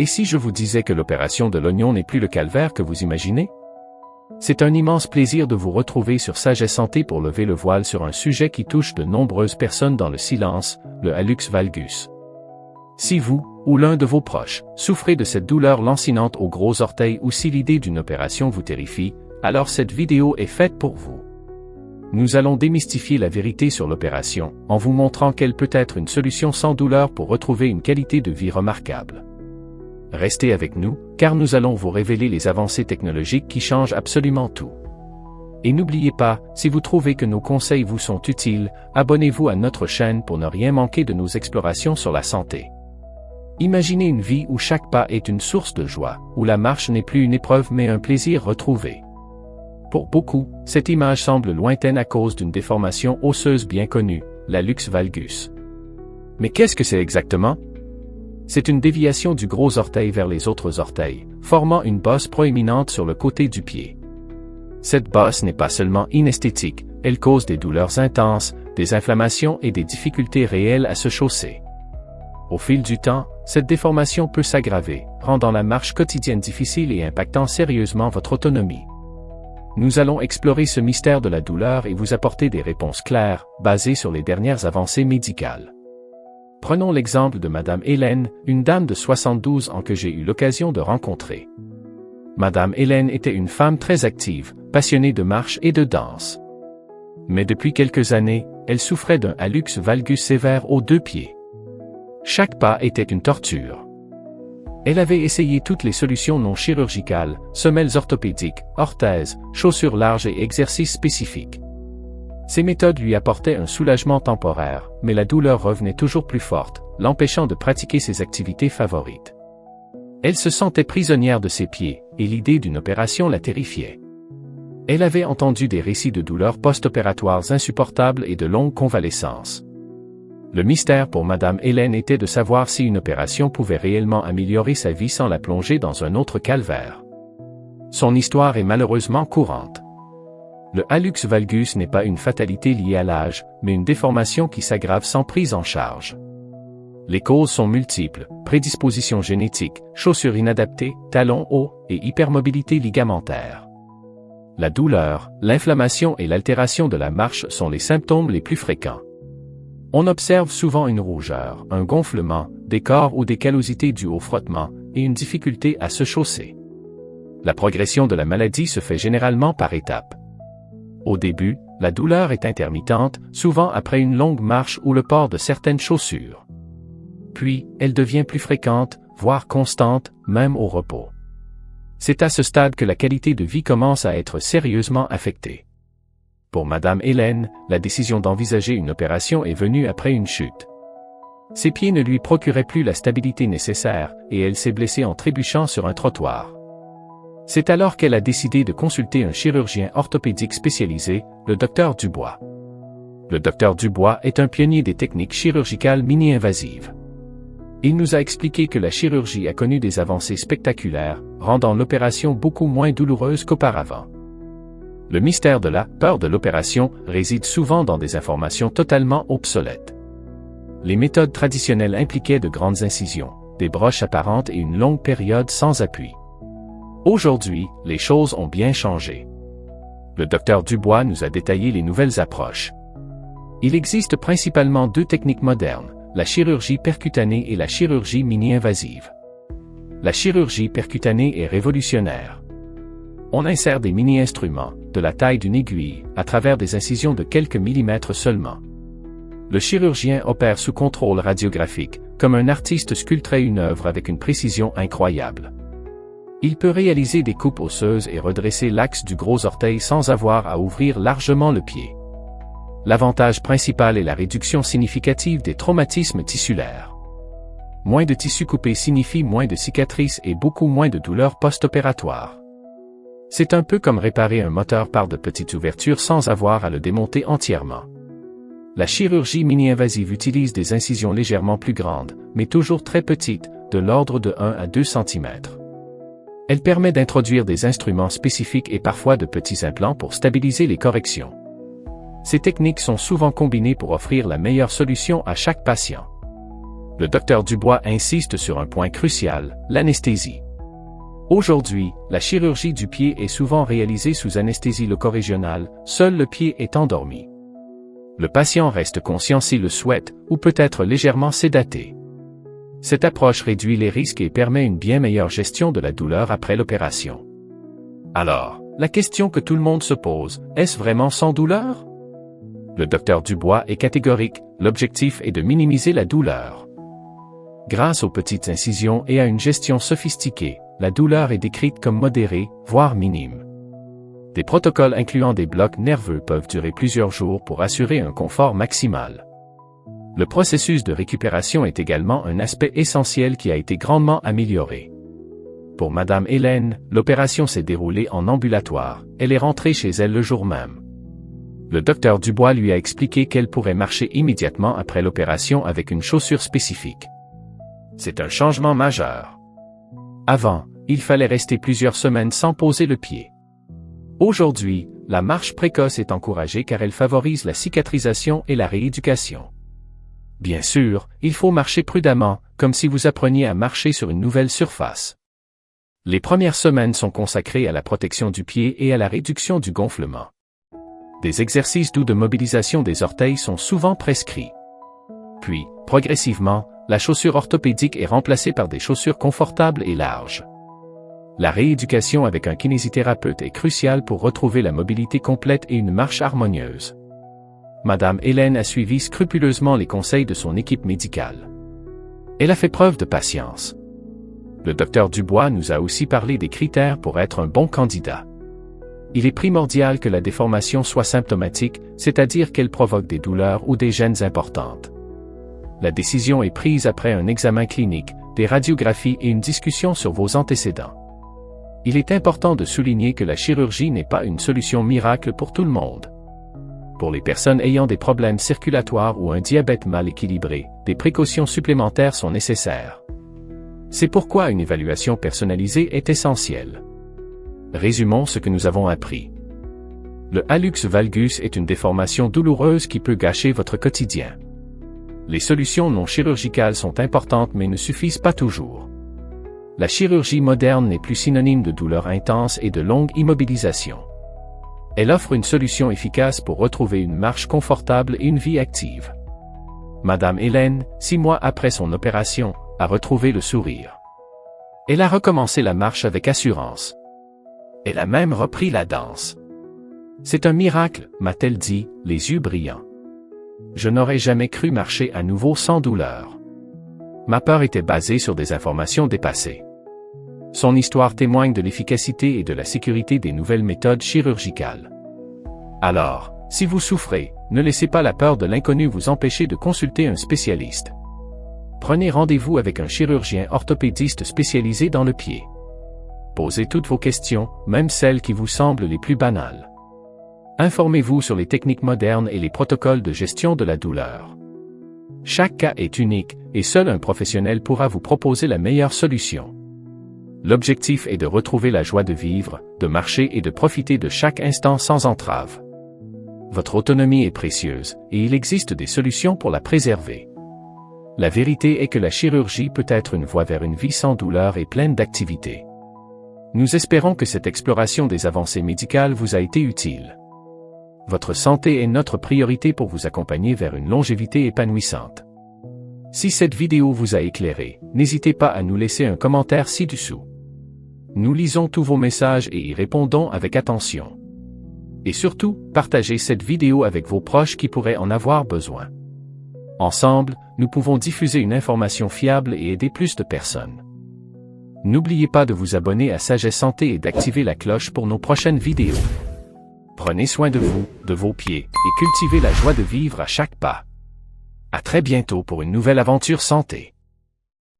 Et si je vous disais que l'opération de l'oignon n'est plus le calvaire que vous imaginez? C'est un immense plaisir de vous retrouver sur Sagesse Santé pour lever le voile sur un sujet qui touche de nombreuses personnes dans le silence, le hallux valgus. Si vous, ou l'un de vos proches, souffrez de cette douleur lancinante au gros orteil ou si l'idée d'une opération vous terrifie, alors cette vidéo est faite pour vous. Nous allons démystifier la vérité sur l'opération, en vous montrant qu'elle peut être une solution sans douleur pour retrouver une qualité de vie remarquable. Restez avec nous, car nous allons vous révéler les avancées technologiques qui changent absolument tout. Et n'oubliez pas, si vous trouvez que nos conseils vous sont utiles, abonnez-vous à notre chaîne pour ne rien manquer de nos explorations sur la santé. Imaginez une vie où chaque pas est une source de joie, où la marche n'est plus une épreuve mais un plaisir retrouvé. Pour beaucoup, cette image semble lointaine à cause d'une déformation osseuse bien connue, l'hallux valgus. Mais qu'est-ce que c'est exactement? C'est une déviation du gros orteil vers les autres orteils, formant une bosse proéminente sur le côté du pied. Cette bosse n'est pas seulement inesthétique, elle cause des douleurs intenses, des inflammations et des difficultés réelles à se chausser. Au fil du temps, cette déformation peut s'aggraver, rendant la marche quotidienne difficile et impactant sérieusement votre autonomie. Nous allons explorer ce mystère de la douleur et vous apporter des réponses claires, basées sur les dernières avancées médicales. Prenons l'exemple de Madame Hélène, une dame de 72 ans que j'ai eu l'occasion de rencontrer. Madame Hélène était une femme très active, passionnée de marche et de danse. Mais depuis quelques années, elle souffrait d'un hallux valgus sévère aux 2 pieds. Chaque pas était une torture. Elle avait essayé toutes les solutions non chirurgicales, semelles orthopédiques, orthèses, chaussures larges et exercices spécifiques. Ces méthodes lui apportaient un soulagement temporaire, mais la douleur revenait toujours plus forte, l'empêchant de pratiquer ses activités favorites. Elle se sentait prisonnière de ses pieds, et l'idée d'une opération la terrifiait. Elle avait entendu des récits de douleurs post-opératoires insupportables et de longues convalescences. Le mystère pour Madame Hélène était de savoir si une opération pouvait réellement améliorer sa vie sans la plonger dans un autre calvaire. Son histoire est malheureusement courante. Le hallux valgus n'est pas une fatalité liée à l'âge, mais une déformation qui s'aggrave sans prise en charge. Les causes sont multiples, prédisposition génétique, chaussures inadaptées, talons hauts et hypermobilité ligamentaire. La douleur, l'inflammation et l'altération de la marche sont les symptômes les plus fréquents. On observe souvent une rougeur, un gonflement, des corps ou des callosités dues au frottement, et une difficulté à se chausser. La progression de la maladie se fait généralement par étapes. Au début, la douleur est intermittente, souvent après une longue marche ou le port de certaines chaussures. Puis, elle devient plus fréquente, voire constante, même au repos. C'est à ce stade que la qualité de vie commence à être sérieusement affectée. Pour Madame Hélène, la décision d'envisager une opération est venue après une chute. Ses pieds ne lui procuraient plus la stabilité nécessaire, et elle s'est blessée en trébuchant sur un trottoir. C'est alors qu'elle a décidé de consulter un chirurgien orthopédique spécialisé, le Dr Dubois. Le Dr Dubois est un pionnier des techniques chirurgicales mini-invasives. Il nous a expliqué que la chirurgie a connu des avancées spectaculaires, rendant l'opération beaucoup moins douloureuse qu'auparavant. Le mystère de la peur de l'opération réside souvent dans des informations totalement obsolètes. Les méthodes traditionnelles impliquaient de grandes incisions, des broches apparentes et une longue période sans appui. Aujourd'hui, les choses ont bien changé. Le Dr Dubois nous a détaillé les nouvelles approches. Il existe principalement 2 techniques modernes, la chirurgie percutanée et la chirurgie mini-invasive. La chirurgie percutanée est révolutionnaire. On insère des mini-instruments, de la taille d'une aiguille, à travers des incisions de quelques millimètres seulement. Le chirurgien opère sous contrôle radiographique, comme un artiste sculpterait une œuvre avec une précision incroyable. Il peut réaliser des coupes osseuses et redresser l'axe du gros orteil sans avoir à ouvrir largement le pied. L'avantage principal est la réduction significative des traumatismes tissulaires. Moins de tissus coupés signifie moins de cicatrices et beaucoup moins de douleurs post-opératoires. C'est un peu comme réparer un moteur par de petites ouvertures sans avoir à le démonter entièrement. La chirurgie mini-invasive utilise des incisions légèrement plus grandes, mais toujours très petites, de l'ordre de 1 à 2 cm. Elle permet d'introduire des instruments spécifiques et parfois de petits implants pour stabiliser les corrections. Ces techniques sont souvent combinées pour offrir la meilleure solution à chaque patient. Le docteur Dubois insiste sur un point crucial, l'anesthésie. Aujourd'hui, la chirurgie du pied est souvent réalisée sous anesthésie locorégionale, seul le pied est endormi. Le patient reste conscient s'il le souhaite, ou peut être légèrement sédaté. Cette approche réduit les risques et permet une bien meilleure gestion de la douleur après l'opération. Alors, la question que tout le monde se pose, est-ce vraiment sans douleur? Le docteur Dubois est catégorique, l'objectif est de minimiser la douleur. Grâce aux petites incisions et à une gestion sophistiquée, la douleur est décrite comme modérée, voire minime. Des protocoles incluant des blocs nerveux peuvent durer plusieurs jours pour assurer un confort maximal. Le processus de récupération est également un aspect essentiel qui a été grandement amélioré. Pour Madame Hélène, l'opération s'est déroulée en ambulatoire, elle est rentrée chez elle le jour même. Le docteur Dubois lui a expliqué qu'elle pourrait marcher immédiatement après l'opération avec une chaussure spécifique. C'est un changement majeur. Avant, il fallait rester plusieurs semaines sans poser le pied. Aujourd'hui, la marche précoce est encouragée car elle favorise la cicatrisation et la rééducation. Bien sûr, il faut marcher prudemment, comme si vous appreniez à marcher sur une nouvelle surface. Les premières semaines sont consacrées à la protection du pied et à la réduction du gonflement. Des exercices doux de mobilisation des orteils sont souvent prescrits. Puis, progressivement, la chaussure orthopédique est remplacée par des chaussures confortables et larges. La rééducation avec un kinésithérapeute est cruciale pour retrouver la mobilité complète et une marche harmonieuse. Madame Hélène a suivi scrupuleusement les conseils de son équipe médicale. Elle a fait preuve de patience. Le docteur Dubois nous a aussi parlé des critères pour être un bon candidat. Il est primordial que la déformation soit symptomatique, c'est-à-dire qu'elle provoque des douleurs ou des gênes importantes. La décision est prise après un examen clinique, des radiographies et une discussion sur vos antécédents. Il est important de souligner que la chirurgie n'est pas une solution miracle pour tout le monde. Pour les personnes ayant des problèmes circulatoires ou un diabète mal équilibré, des précautions supplémentaires sont nécessaires. C'est pourquoi une évaluation personnalisée est essentielle. Résumons ce que nous avons appris. Le hallux valgus est une déformation douloureuse qui peut gâcher votre quotidien. Les solutions non chirurgicales sont importantes mais ne suffisent pas toujours. La chirurgie moderne n'est plus synonyme de douleur intense et de longue immobilisation. Elle offre une solution efficace pour retrouver une marche confortable et une vie active. Madame Hélène, 6 mois après son opération, a retrouvé le sourire. Elle a recommencé la marche avec assurance. Elle a même repris la danse. C'est un miracle, m'a-t-elle dit, les yeux brillants. Je n'aurais jamais cru marcher à nouveau sans douleur. Ma peur était basée sur des informations dépassées. Son histoire témoigne de l'efficacité et de la sécurité des nouvelles méthodes chirurgicales. Alors, si vous souffrez, ne laissez pas la peur de l'inconnu vous empêcher de consulter un spécialiste. Prenez rendez-vous avec un chirurgien orthopédiste spécialisé dans le pied. Posez toutes vos questions, même celles qui vous semblent les plus banales. Informez-vous sur les techniques modernes et les protocoles de gestion de la douleur. Chaque cas est unique, et seul un professionnel pourra vous proposer la meilleure solution. L'objectif est de retrouver la joie de vivre, de marcher et de profiter de chaque instant sans entrave. Votre autonomie est précieuse, et il existe des solutions pour la préserver. La vérité est que la chirurgie peut être une voie vers une vie sans douleur et pleine d'activité. Nous espérons que cette exploration des avancées médicales vous a été utile. Votre santé est notre priorité pour vous accompagner vers une longévité épanouissante. Si cette vidéo vous a éclairé, n'hésitez pas à nous laisser un commentaire ci-dessous. Nous lisons tous vos messages et y répondons avec attention. Et surtout, partagez cette vidéo avec vos proches qui pourraient en avoir besoin. Ensemble, nous pouvons diffuser une information fiable et aider plus de personnes. N'oubliez pas de vous abonner à Sagesse Santé et d'activer la cloche pour nos prochaines vidéos. Prenez soin de vous, de vos pieds, et cultivez la joie de vivre à chaque pas. À très bientôt pour une nouvelle aventure santé.